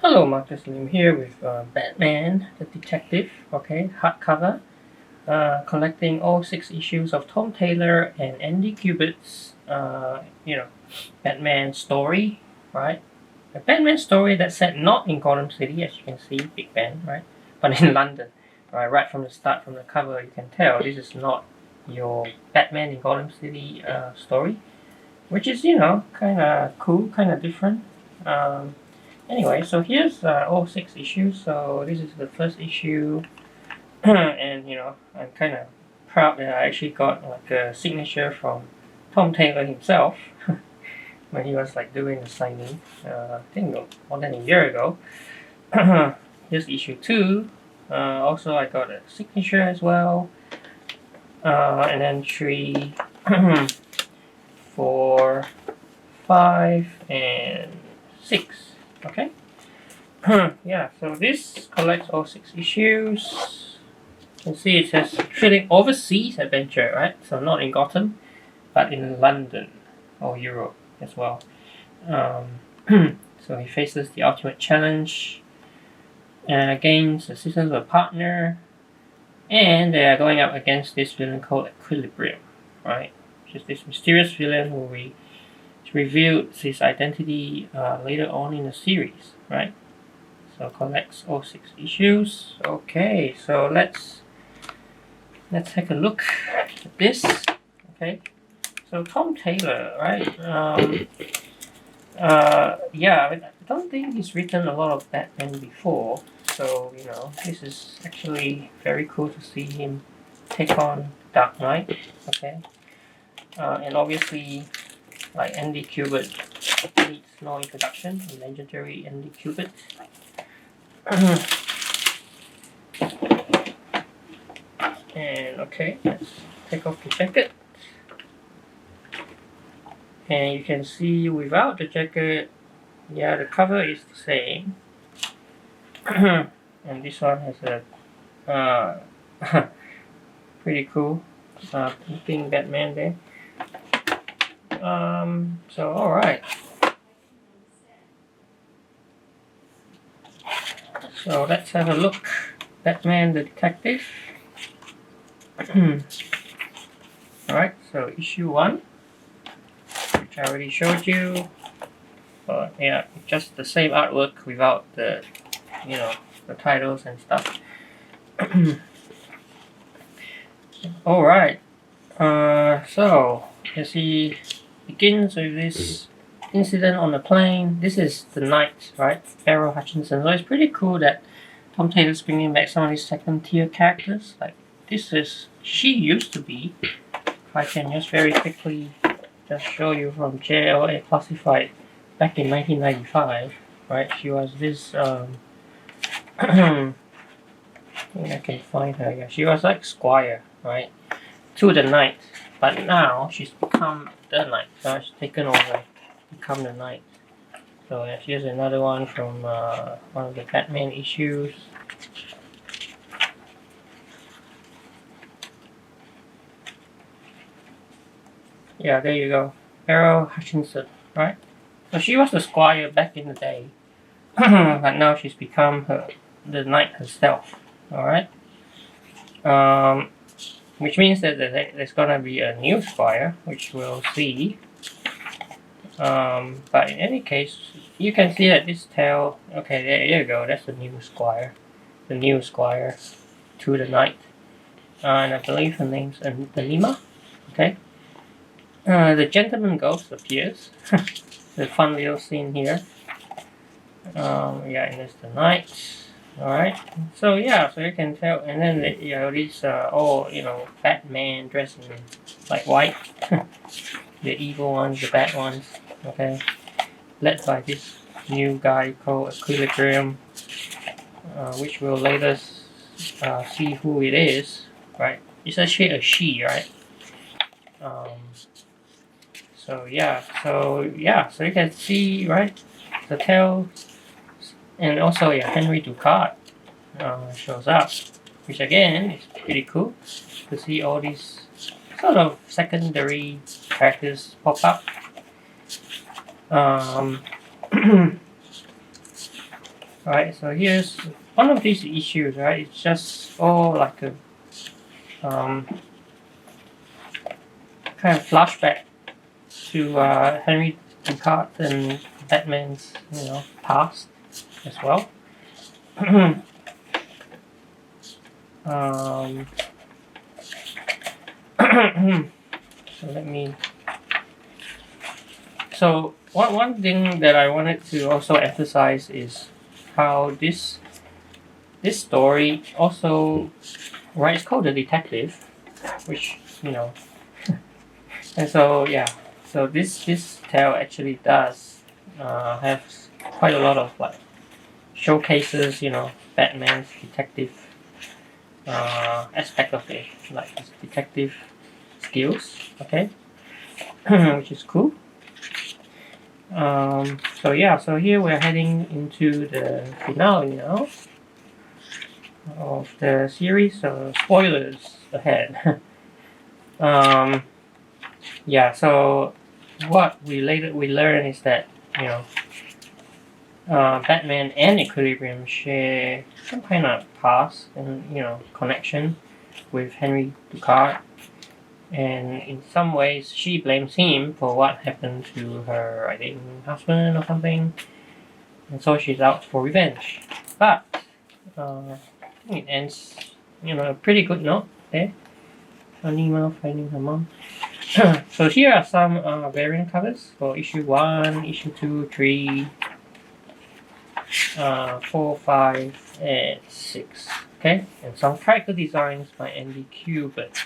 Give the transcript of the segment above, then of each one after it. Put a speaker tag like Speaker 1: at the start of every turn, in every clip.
Speaker 1: Hello, Marcus Lim here with Batman the Detective, okay, hardcover, collecting all 6 issues of Tom Taylor and Andy Kubert's, Batman story, right? A Batman story that's set not in Gotham City, as you can see, Big Ben, right? But in London, right from the start, from the cover, you can tell this is not your Batman in Gotham City story, which is, kind of cool, kind of different. Um, Anyway, so here's all 6 issues. So this is the first issue, and I'm kind of proud that I actually got like a signature from Tom Taylor himself when he was like doing the signing. I think more than a year ago. Here's issue 2. Also, I got a signature as well, and then 3, 4, 5, and 6. Okay. Yeah, so this collects all 6 issues. You can see it says thrilling overseas adventure, right? So not in Gotham, but in London or Europe as well. So he faces the ultimate challenge against the assistance of a partner, and they are going up against this villain called Equilibrium, right? Which is this mysterious villain who revealed his identity later on in the series, right? So collects all 6 issues. Okay, so let's take a look at this. Okay, so Tom Taylor, right? I don't think he's written a lot of Batman before, so this is actually very cool to see him take on Dark Knight. Okay, and obviously, like Andy Kubert needs no introduction. The legendary Andy Kubert. And okay, let's take off the jacket. And you can see without the jacket, yeah, the cover is the same. And this one has a pretty cool looking Batman there. So alright. So let's have a look. Batman the Detective. Alright, so issue 1, which I already showed you. But yeah, just the same artwork without the the titles and stuff. Alright. So as he begins with this incident on the plane, this is the Knight, right? Errol Hutchinson. So it's pretty cool that Tom Taylor's bringing back some of these second tier characters. Like she used to be. If I can just very quickly just show you from JLA Classified back in 1995, right? She was this I think I can find her. Yeah, she was like Squire, right? To the Knight, but now she's become the Knight. So she's taken over, become the Knight. So yeah, here's another one from one of the Batman issues. Yeah, there you go. Errol Hutchinson, right? So she was the Squire back in the day, but now she's become the Knight herself. All right. Which means that there's gonna be a new Squire, which we'll see. But in any case, you can see that this tail. Okay, there you go. That's the new Squire. The new Squire to the Knight. And I believe her name's Anima. Okay. The Gentleman Ghost appears. The fun little scene here. Yeah, and there's the Knight. Alright. So yeah, so you can tell, and then these all Batman dressed in like white. The evil ones, the bad ones. Okay. Led by this new guy called Equilibrium, which we'll later see who it is. Right. It's actually a she, right? So you can see, right, the tail, and also Henri Ducard shows up, which again is pretty cool to see all these sort of secondary characters pop up. Right, so here's one of these issues, right? It's just all like a kind of flashback to Henri Ducard and Batman's, past as well. um, so let me. So one thing that I wanted to also emphasize is how this story also, right? It's called The Detective, which and so yeah. So this tale actually does have quite a lot of like showcases, Batman's detective aspect of it, like his detective skills. Okay, which is cool. So yeah, so here we're heading into the finale now of the series. So spoilers ahead. Yeah. So what we learn is that Batman and Equilibrium share some kind of past and connection with Henri Ducard, and in some ways she blames him for what happened to her, I think, husband or something, and so she's out for revenge. But it ends, a pretty good note there. Anima finding her mom. So here are some variant covers for issue 1, issue 2, 3, 4, 5, and 6. Okay, and some character designs by Andy Kubert.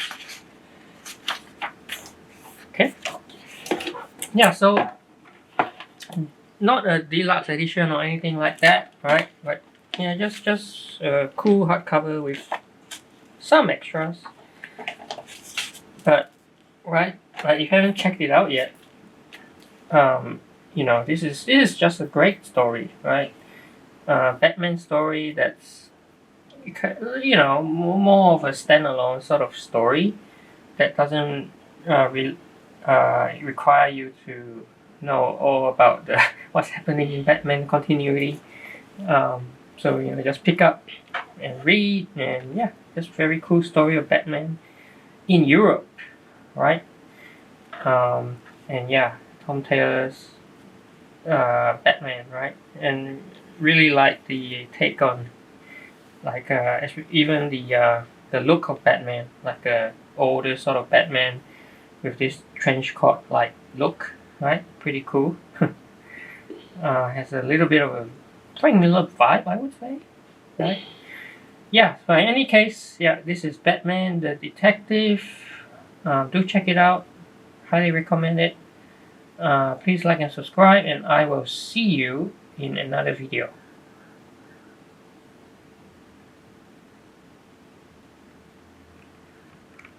Speaker 1: Okay, yeah, so not a deluxe edition or anything like that, right? But just a cool hardcover with some extras. But right, like if you haven't checked it out yet, this is just a great story, right? Batman story that's more of a standalone sort of story that doesn't require you to know all about the what's happening in Batman continuity. So just pick up and read, and yeah, just very cool story of Batman in Europe, right? And yeah, Tom Taylor's Batman, right? And really like the take on like even the look of Batman, like a older sort of Batman with this trench coat like look, right? Pretty cool. Has a little bit of a Frank Miller vibe, I would say, right? Yeah. So in any case, yeah, this is Batman the Detective. Do check it out. Highly recommend it. Please like and subscribe, and I will see you in another video.